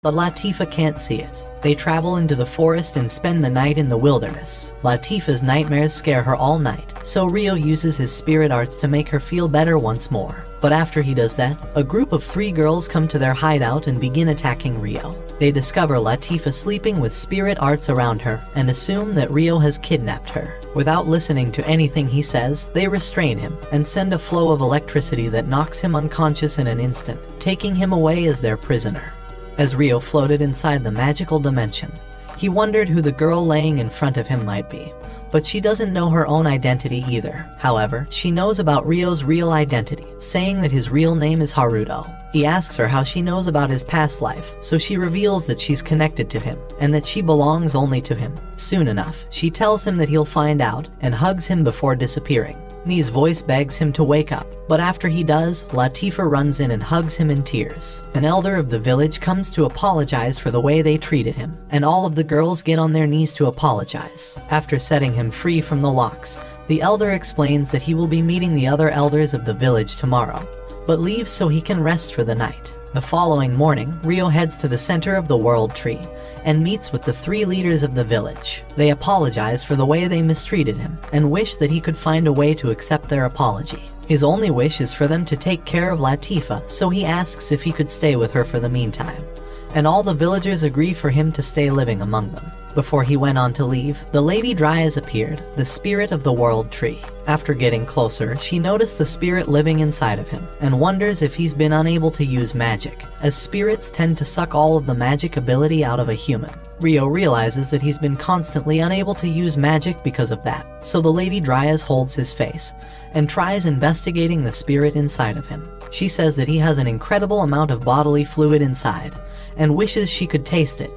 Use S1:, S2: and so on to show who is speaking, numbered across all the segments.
S1: But Latifah can't see it. They travel into the forest and spend the night in the wilderness. Latifah's nightmares scare her all night, so Rio uses his spirit arts to make her feel better once more. But after he does that, a group of 3 girls come to their hideout and begin attacking Rio. They discover Latifah sleeping with spirit arts around her and assume that Rio has kidnapped her. Without listening to anything he says, they restrain him and send a flow of electricity that knocks him unconscious in an instant, taking him away as their prisoner. As Rio floated inside the magical dimension, he wondered who the girl laying in front of him might be. But she doesn't know her own identity either. However, she knows about Rio's real identity, saying that his real name is Haruto. He asks her how she knows about his past life, so she reveals that she's connected to him, and that she belongs only to him. Soon enough, she tells him that he'll find out, and hugs him before disappearing. Nee's voice begs him to wake up, but after he does, Latifah runs in and hugs him in tears. An elder of the village comes to apologize for the way they treated him, and all of the girls get on their knees to apologize. After setting him free from the locks, the elder explains that he will be meeting the other elders of the village tomorrow, but leaves so he can rest for the night. The following morning, Rio heads to the center of the World Tree and meets with the 3 leaders of the village. They apologize for the way they mistreated him and wish that he could find a way to accept their apology. His only wish is for them to take care of Latifah, so he asks if he could stay with her for the meantime. And all the villagers agree for him to stay living among them. Before he went on to leave, the Lady Dryas appeared, the spirit of the World Tree. After getting closer, she noticed the spirit living inside of him, and wonders if he's been unable to use magic, as spirits tend to suck all of the magic ability out of a human. Rio realizes that he's been constantly unable to use magic because of that, so the Lady Dryas holds his face, and tries investigating the spirit inside of him. She says that he has an incredible amount of bodily fluid inside, and wishes she could taste it,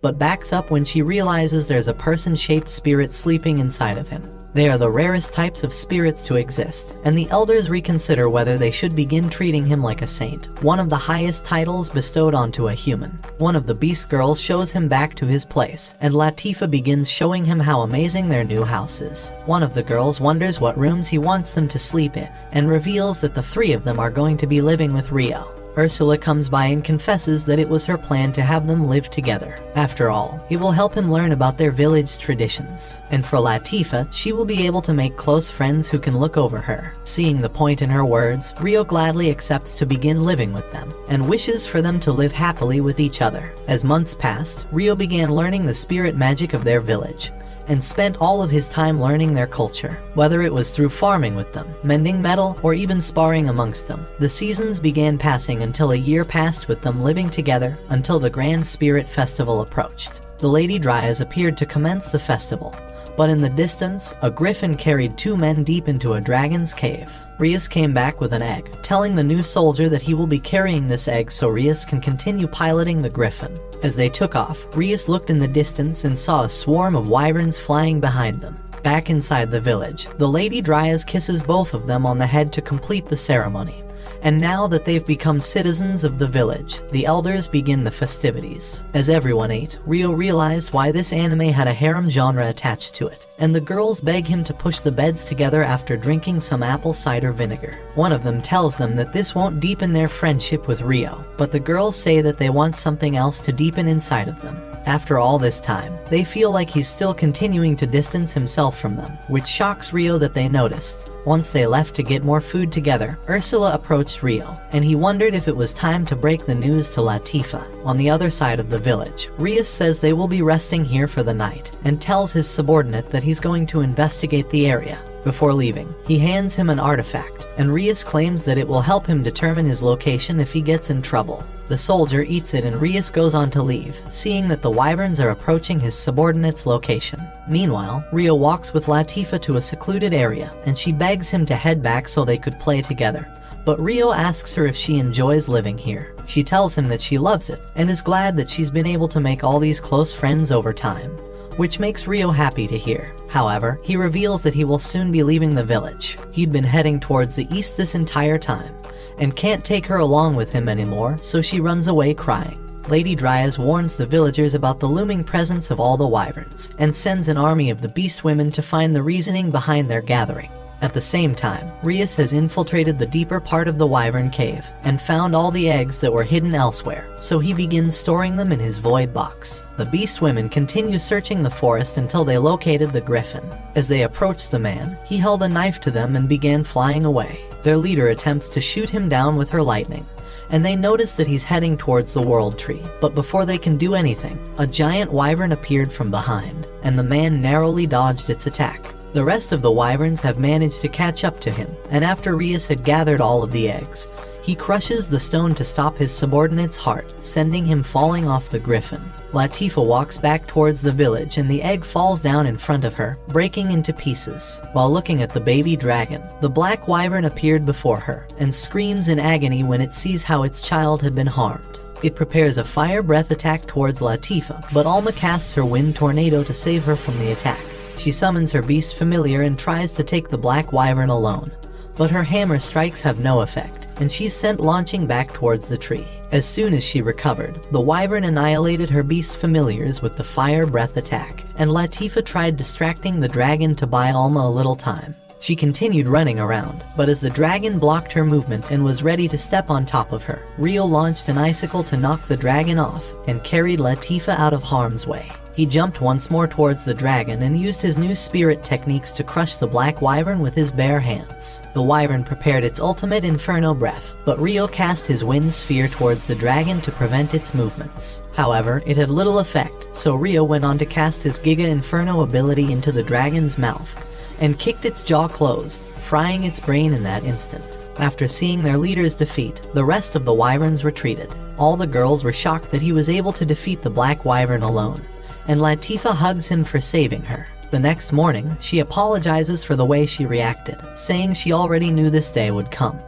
S1: but backs up when she realizes there's a person-shaped spirit sleeping inside of him. They are the rarest types of spirits to exist, and the elders reconsider whether they should begin treating him like a saint, one of the highest titles bestowed onto a human. One of the beast girls shows him back to his place, and Latifah begins showing him how amazing their new house is. One of the girls wonders what rooms he wants them to sleep in, and reveals that the 3 of them are going to be living with Rio. Ursula comes by and confesses that it was her plan to have them live together. After all, it will help him learn about their village traditions. And for Latifah, she will be able to make close friends who can look over her. Seeing the point in her words, Rio gladly accepts to begin living with them, and wishes for them to live happily with each other. As months passed, Rio began learning the spirit magic of their village, and spent all of his time learning their culture. Whether it was through farming with them, mending metal, or even sparring amongst them, the seasons began passing until a year passed with them living together until the Grand Spirit Festival approached. The Lady Dryas appeared to commence the festival, but in the distance, a griffin carried 2 men deep into a dragon's cave. Rias came back with an egg, telling the new soldier that he will be carrying this egg so Rias can continue piloting the griffin. As they took off, Rias looked in the distance and saw a swarm of wyverns flying behind them. Back inside the village, the Lady Dryas kisses both of them on the head to complete the ceremony. And now that they've become citizens of the village, the elders begin the festivities. As everyone ate, Rio realized why this anime had a harem genre attached to it, and the girls beg him to push the beds together after drinking some apple cider vinegar. One of them tells them that this won't deepen their friendship with Rio, but the girls say that they want something else to deepen inside of them. After all this time, they feel like he's still continuing to distance himself from them, which shocks Rio that they noticed. Once they left to get more food together, Ursula approached Rio, and he wondered if it was time to break the news to Latifah. On the other side of the village, Rias says they will be resting here for the night, and tells his subordinate that he's going to investigate the area. Before leaving, he hands him an artifact, and Rias claims that it will help him determine his location if he gets in trouble. The soldier eats it and Rias goes on to leave, seeing that the wyverns are approaching his subordinate's location. Meanwhile, Rio walks with Latifah to a secluded area, and she begs him to head back so they could play together. But Rio asks her if she enjoys living here. She tells him that she loves it, and is glad that she's been able to make all these close friends over time, which makes Rio happy to hear. However, he reveals that he will soon be leaving the village. He'd been heading towards the east this entire time, and can't take her along with him anymore, so she runs away crying. Lady Dryas warns the villagers about the looming presence of all the wyverns, and sends an army of the beast women to find the reasoning behind their gathering. At the same time, Rias has infiltrated the deeper part of the wyvern cave and found all the eggs that were hidden elsewhere, so he begins storing them in his void box. The beast women continue searching the forest until they located the griffin. As they approached the man, he held a knife to them and began flying away. Their leader attempts to shoot him down with her lightning, and they notice that he's heading towards the world tree. But before they can do anything, a giant wyvern appeared from behind, and the man narrowly dodged its attack. The rest of the wyverns have managed to catch up to him, and after Rias had gathered all of the eggs, he crushes the stone to stop his subordinate's heart, sending him falling off the griffin. Latifa walks back towards the village and the egg falls down in front of her, breaking into pieces. While looking at the baby dragon, the black wyvern appeared before her and screams in agony when it sees how its child had been harmed. It prepares a fire breath attack towards Latifa, but Alma casts her wind tornado to save her from the attack. She summons her beast familiar and tries to take the black wyvern alone, but her hammer strikes have no effect, and she's sent launching back towards the tree. As soon as she recovered, the wyvern annihilated her beast familiars with the fire breath attack, and Latifa tried distracting the dragon to buy Alma a little time. She continued running around, but as the dragon blocked her movement and was ready to step on top of her, Rio launched an icicle to knock the dragon off and carried Latifa out of harm's way. He jumped once more towards the dragon and used his new spirit techniques to crush the black wyvern with his bare hands. The wyvern prepared its ultimate inferno breath, but Rio cast his wind sphere towards the dragon to prevent its movements. However, it had little effect, so Rio went on to cast his Giga Inferno ability into the dragon's mouth and kicked its jaw closed, frying its brain in that instant. After seeing their leader's defeat, the rest of the wyverns retreated. All the girls were shocked that he was able to defeat the black wyvern alone, and Latifa hugs him for saving her. The next morning, she apologizes for the way she reacted, saying she already knew this day would come,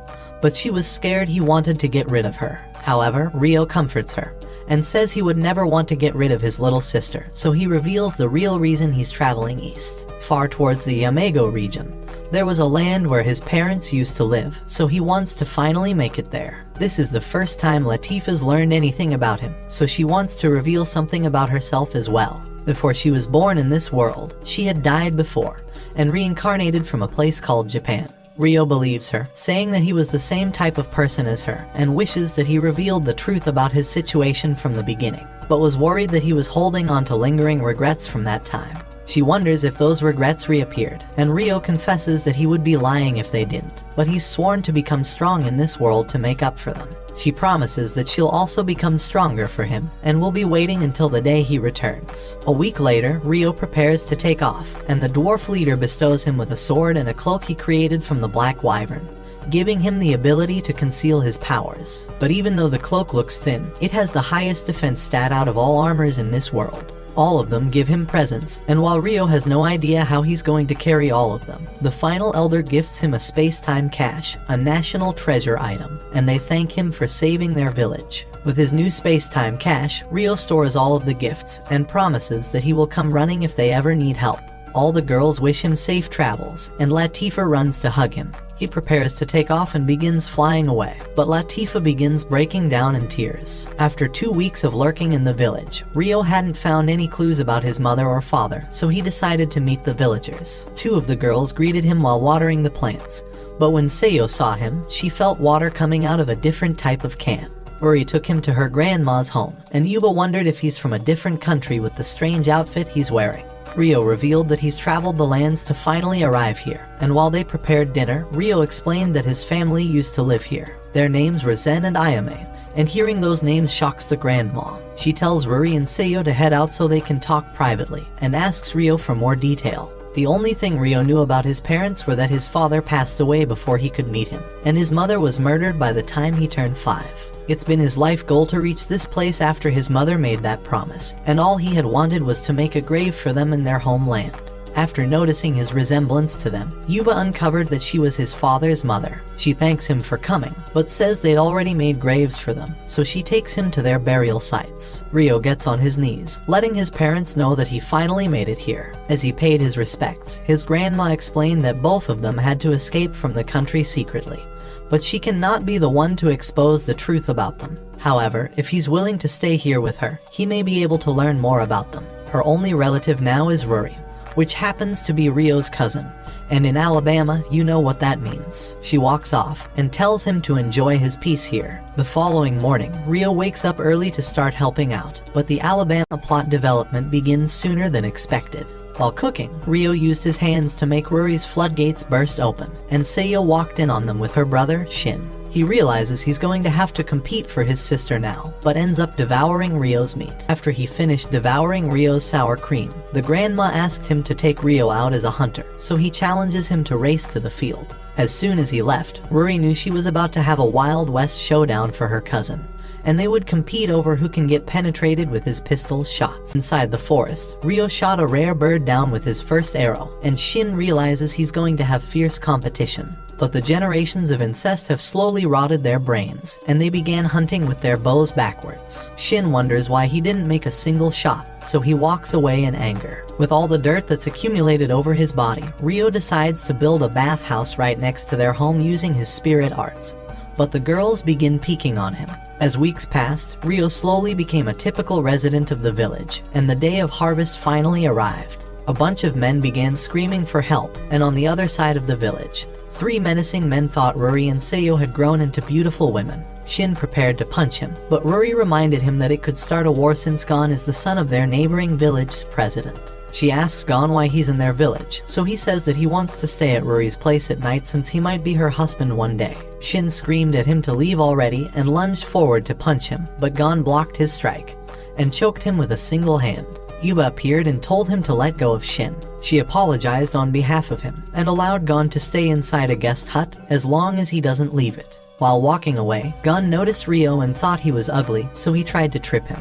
S1: but she was scared he wanted to get rid of her. However, Rio comforts her and says he would never want to get rid of his little sister, so he reveals the real reason he's traveling east. Far towards the Yamago region, there was a land where his parents used to live, so he wants to finally make it there. This is the first time Latifa's learned anything about him, so she wants to reveal something about herself as well. Before she was born in this world, she had died before and reincarnated from a place called Japan. Rio believes her, saying that he was the same type of person as her and wishes that he revealed the truth about his situation from the beginning, but was worried that he was holding on to lingering regrets from that time. She wonders if those regrets reappeared, and Rio confesses that he would be lying if they didn't, but he's sworn to become strong in this world to make up for them. She promises that she'll also become stronger for him, and will be waiting until the day he returns. A week later, Rio prepares to take off, and the dwarf leader bestows him with a sword and a cloak he created from the black wyvern, giving him the ability to conceal his powers. But even though the cloak looks thin, it has the highest defense stat out of all armors in this world. All of them give him presents, and while Rio has no idea how he's going to carry all of them, the final elder gifts him a space-time cache, a national treasure item, and they thank him for saving their village. With his new space-time cache, Rio stores all of the gifts and promises that he will come running if they ever need help. All the girls wish him safe travels, and Latifa runs to hug him. He prepares to take off and begins flying away, but Latifa begins breaking down in tears. After 2 weeks of lurking in the village, Rio hadn't found any clues about his mother or father, so he decided to meet the villagers. 2 of the girls greeted him while watering the plants, but when Seiyo saw him, she felt water coming out of a different type of can. Uri took him to her grandma's home, and Yuba wondered if he's from a different country with the strange outfit he's wearing. Rio revealed that he's traveled the lands to finally arrive here, and while they prepared dinner, Rio explained that his family used to live here. Their names were Zen and Ayame, and hearing those names shocks the grandma. She tells Ruri and Seiyo to head out so they can talk privately, and asks Rio for more detail. The only thing Rio knew about his parents were that his father passed away before he could meet him, and his mother was murdered by the time he turned 5. It's been his life goal to reach this place after his mother made that promise, and all he had wanted was to make a grave for them in their homeland. After noticing his resemblance to them, Yuba uncovered that she was his father's mother. She thanks him for coming, but says they'd already made graves for them, so she takes him to their burial sites. Rio gets on his knees, letting his parents know that he finally made it here. As he paid his respects, his grandma explained that both of them had to escape from the country secretly, but she cannot be the one to expose the truth about them. However, if he's willing to stay here with her, he may be able to learn more about them. Her only relative now is Ruri, which happens to be Rio's cousin, and in Alabama, you know what that means. She walks off and tells him to enjoy his peace here. The following morning, Rio wakes up early to start helping out, but the Alabama plot development begins sooner than expected. While cooking, Rio used his hands to make Ruri's floodgates burst open, and Seiyo walked in on them with her brother, Shin. He realizes he's going to have to compete for his sister now, but ends up devouring Rio's meat. After he finished devouring Rio's sour cream, the grandma asked him to take Rio out as a hunter, so he challenges him to race to the field. As soon as he left, Ruri knew she was about to have a Wild West showdown for her cousin, and they would compete over who can get penetrated with his pistol's shots. Inside the forest, Rio shot a rare bird down with his first arrow, and Shin realizes he's going to have fierce competition. But the generations of incest have slowly rotted their brains, and they began hunting with their bows backwards. Shin wonders why he didn't make a single shot, so he walks away in anger. With all the dirt that's accumulated over his body, Rio decides to build a bathhouse right next to their home using his spirit arts. But the girls begin peeking on him. As weeks passed, Rio slowly became a typical resident of the village, and the day of harvest finally arrived. A bunch of men began screaming for help, and on the other side of the village, 3 menacing men thought Ruri and Seiyo had grown into beautiful women. Shin prepared to punch him, but Ruri reminded him that it could start a war since Gon is the son of their neighboring village's president. She asks Gon why he's in their village, so he says that he wants to stay at Ruri's place at night since he might be her husband one day. Shin screamed at him to leave already and lunged forward to punch him, but Gon blocked his strike and choked him with a single hand. Yuba appeared and told him to let go of Shin. She apologized on behalf of him and allowed Gon to stay inside a guest hut as long as he doesn't leave it. While walking away, Gon noticed Rio and thought he was ugly, so he tried to trip him.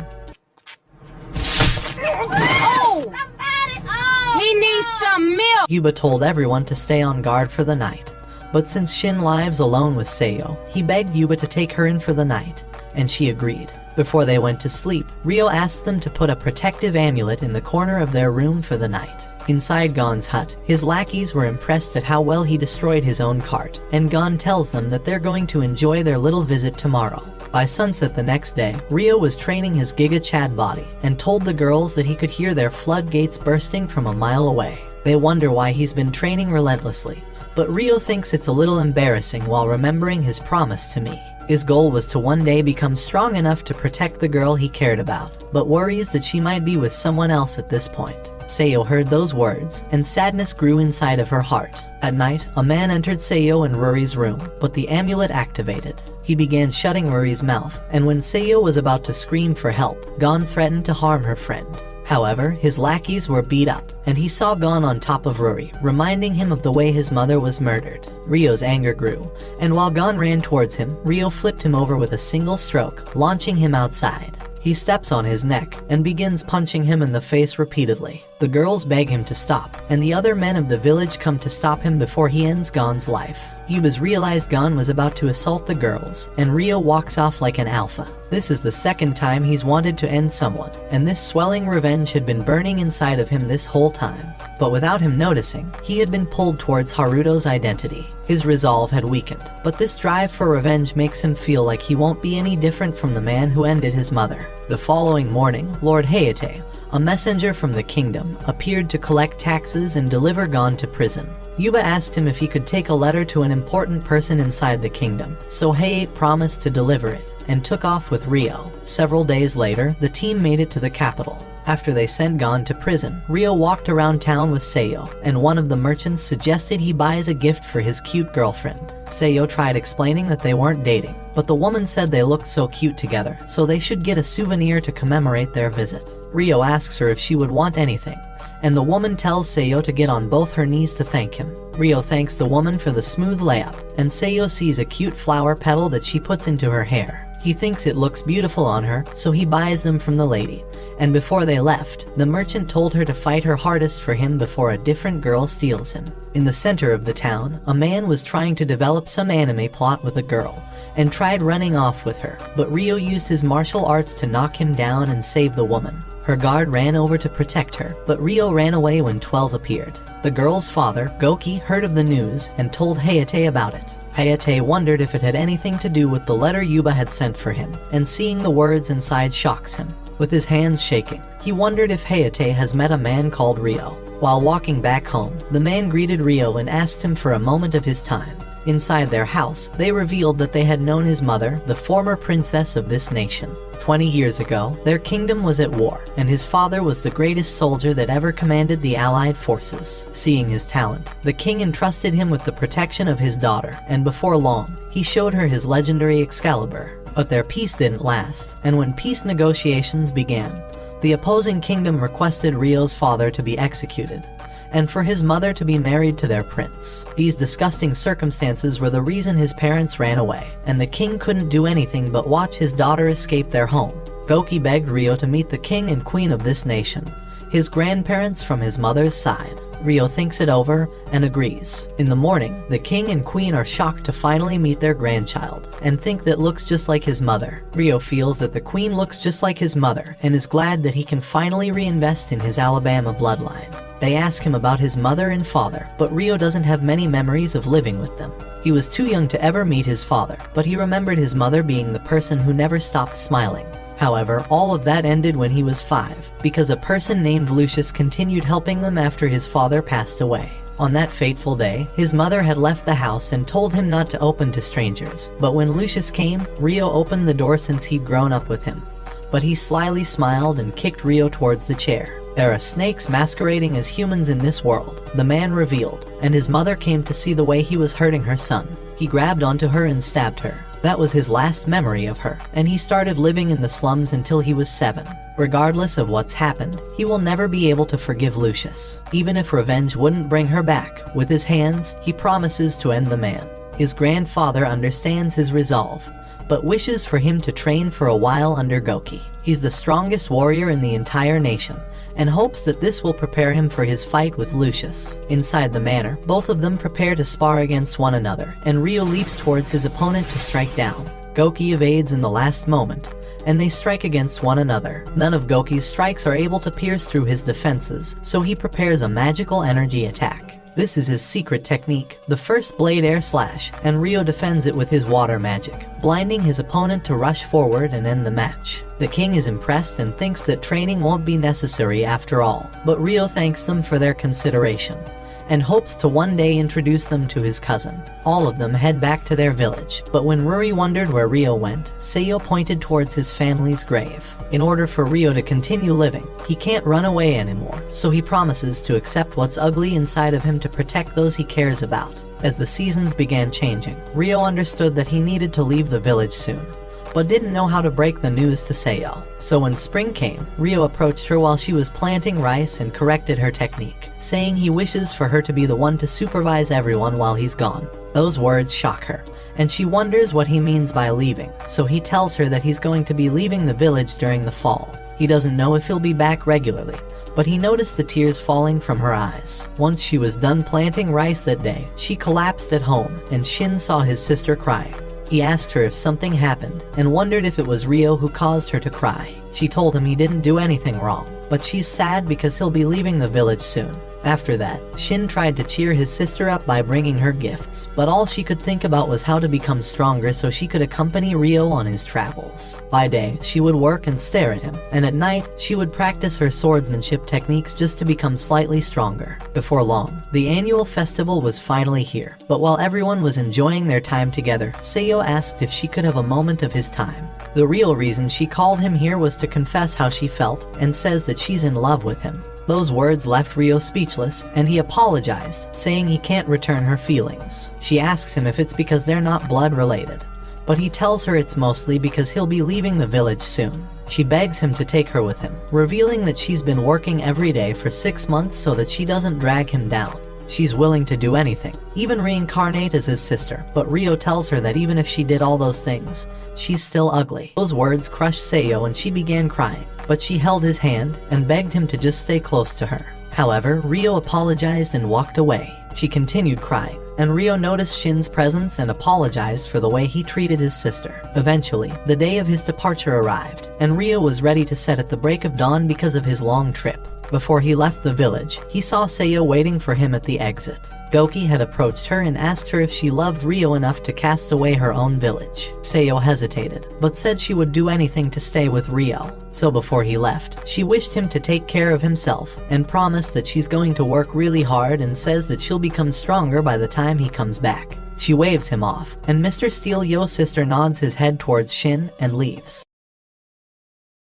S2: He needs some milk!
S1: Yuba told everyone to stay on guard for the night, but since Shin lives alone with Seiyo, he begged Yuba to take her in for the night, and she agreed. Before they went to sleep, Rio asked them to put a protective amulet in the corner of their room for the night. Inside Gon's hut, his lackeys were impressed at how well he destroyed his own cart, and Gon tells them that they're going to enjoy their little visit tomorrow. By sunset the next day, Rio was training his Giga Chad body, and told the girls that he could hear their floodgates bursting from a mile away. They wonder why he's been training relentlessly, but Rio thinks it's a little embarrassing while remembering his promise to me. His goal was to one day become strong enough to protect the girl he cared about, but worries that she might be with someone else at this point. Seiyo heard those words, and sadness grew inside of her heart. At night, a man entered Seiyo and Ruri's room, but the amulet activated. He began shutting Ruri's mouth, and when Seiyo was about to scream for help, Gon threatened to harm her friend. However, his lackeys were beat up, and he saw Gon on top of Ruri, reminding him of the way his mother was murdered. Rio's anger grew, and while Gon ran towards him, Rio flipped him over with a single stroke, launching him outside. He steps on his neck and begins punching him in the face repeatedly. The girls beg him to stop, and the other men of the village come to stop him before he ends Gon's life. Yubas realized Gon was about to assault the girls, and Rio walks off like an alpha. This is the second time he's wanted to end someone, and this swelling revenge had been burning inside of him this whole time. But without him noticing, he had been pulled towards Haruto's identity. His resolve had weakened, but this drive for revenge makes him feel like he won't be any different from the man who ended his mother. The following morning, Lord Hayate, a messenger from the kingdom, appeared to collect taxes and deliver Gon to prison. Yuba asked him if he could take a letter to an important person inside the kingdom, so Hayate promised to deliver it, and took off with Rio. Several days later, the team made it to the capital. After they sent Gon to prison, Rio walked around town with Seiyo, and one of the merchants suggested he buys a gift for his cute girlfriend. Seiyo tried explaining that they weren't dating, but the woman said they looked so cute together, so they should get a souvenir to commemorate their visit. Rio asks her if she would want anything, and the woman tells Seiyo to get on both her knees to thank him. Rio thanks the woman for the smooth layup, and Seiyo sees a cute flower petal that she puts into her hair. He thinks it looks beautiful on her, so he buys them from the lady. And before they left, the merchant told her to fight her hardest for him before a different girl steals him. In the center of the town, a man was trying to develop some anime plot with a girl, and tried running off with her, but Rio used his martial arts to knock him down and save the woman. Her guard ran over to protect her, but Rio ran away when 12 appeared. The girl's father, Goki, heard of the news and told Hayate about it. Hayate wondered if it had anything to do with the letter Yuba had sent for him, and seeing the words inside shocks him. With his hands shaking, he wondered if Hayate has met a man called Rio. While walking back home, the man greeted Rio and asked him for a moment of his time. Inside their house, they revealed that they had known his mother, the former princess of this nation. 20 years ago, their kingdom was at war, and his father was the greatest soldier that ever commanded the allied forces. Seeing his talent, the king entrusted him with the protection of his daughter, and before long, he showed her his legendary Excalibur. But their peace didn't last, and when peace negotiations began, the opposing kingdom requested Rio's father to be executed, and for his mother to be married to their prince. These disgusting circumstances were the reason his parents ran away, and the king couldn't do anything but watch his daughter escape their home. Goki begged Rio to meet the king and queen of this nation, his grandparents from his mother's side. Rio thinks it over and agrees. In the morning, the king and queen are shocked to finally meet their grandchild, and think that looks just like his mother. Rio feels that the queen looks just like his mother, and is glad that he can finally reinvest in his Alabama bloodline. They ask him about his mother and father, but Rio doesn't have many memories of living with them. He was too young to ever meet his father, but he remembered his mother being the person who never stopped smiling. However, all of that ended when he was 5, because a person named Lucius continued helping them after his father passed away. On that fateful day, his mother had left the house and told him not to open to strangers. But when Lucius came, Rio opened the door since he'd grown up with him. But he slyly smiled and kicked Rio towards the chair. There are snakes masquerading as humans in this world, the man revealed, and his mother came to see the way he was hurting her son. He grabbed onto her and stabbed her. That was his last memory of her, and he started living in the slums until he was 7. Regardless of what's happened, he will never be able to forgive Lucius. Even if revenge wouldn't bring her back, with his hands, he promises to end the man. His grandfather understands his resolve, but wishes for him to train for a while under Goki. He's the strongest warrior in the entire nation, and hopes that this will prepare him for his fight with Lucius. Inside the manor, both of them prepare to spar against one another, and Rio leaps towards his opponent to strike down. Goki evades in the last moment, and they strike against one another. None of Goki's strikes are able to pierce through his defenses, so he prepares a magical energy attack. This is his secret technique, the first blade air slash, and Rio defends it with his water magic, blinding his opponent to rush forward and end the match. The king is impressed and thinks that training won't be necessary after all, but Rio thanks them for their consideration, and hopes to one day introduce them to his cousin. All of them head back to their village, but when Ruri wondered where Rio went, Seiyo pointed towards his family's grave. In order for Rio to continue living, he can't run away anymore, so he promises to accept what's ugly inside of him to protect those he cares about. As the seasons began changing, Rio understood that he needed to leave the village soon, but didn't know how to break the news to Seiyo. So when spring came, Rio approached her while she was planting rice and corrected her technique, saying he wishes for her to be the one to supervise everyone while he's gone. Those words shock her, and she wonders what he means by leaving, so he tells her that he's going to be leaving the village during the fall. He doesn't know if he'll be back regularly, but he noticed the tears falling from her eyes. Once she was done planting rice that day, she collapsed at home, and Shin saw his sister crying. He asked her if something happened, and wondered if it was Rio who caused her to cry. She told him he didn't do anything wrong, but she's sad because he'll be leaving the village soon. After that, Shin tried to cheer his sister up by bringing her gifts, but all she could think about was how to become stronger so she could accompany Rio on his travels. By day, she would work and stare at him, and at night, she would practice her swordsmanship techniques just to become slightly stronger. Before long, the annual festival was finally here, but while everyone was enjoying their time together, Seiyo asked if she could have a moment of his time. The real reason she called him here was to confess how she felt, and says that she's in love with him. Those words left Rio speechless, and he apologized, saying he can't return her feelings. She asks him if it's because they're not blood related, but he tells her it's mostly because he'll be leaving the village soon. She begs him to take her with him, revealing that she's been working every day for 6 months so that she doesn't drag him down. She's willing to do anything, even reincarnate as his sister, but Rio tells her that even if she did all those things, she's still ugly. Those words crushed Seiyo and she began crying, but she held his hand and begged him to just stay close to her. However, Rio apologized and walked away. She continued crying, and Rio noticed Shin's presence and apologized for the way he treated his sister. Eventually, the day of his departure arrived, and Rio was ready to set at the break of dawn because of his long trip. Before he left the village, he saw Seiyo waiting for him at the exit. Goki had approached her and asked her if she loved Rio enough to cast away her own village. Seiyo hesitated, but said she would do anything to stay with Rio. So before he left, she wished him to take care of himself, and promised that she's going to work really hard and says that she'll become stronger by the time he comes back. She waves him off, and Mr. Steel Yo's sister nods his head towards Shin and leaves.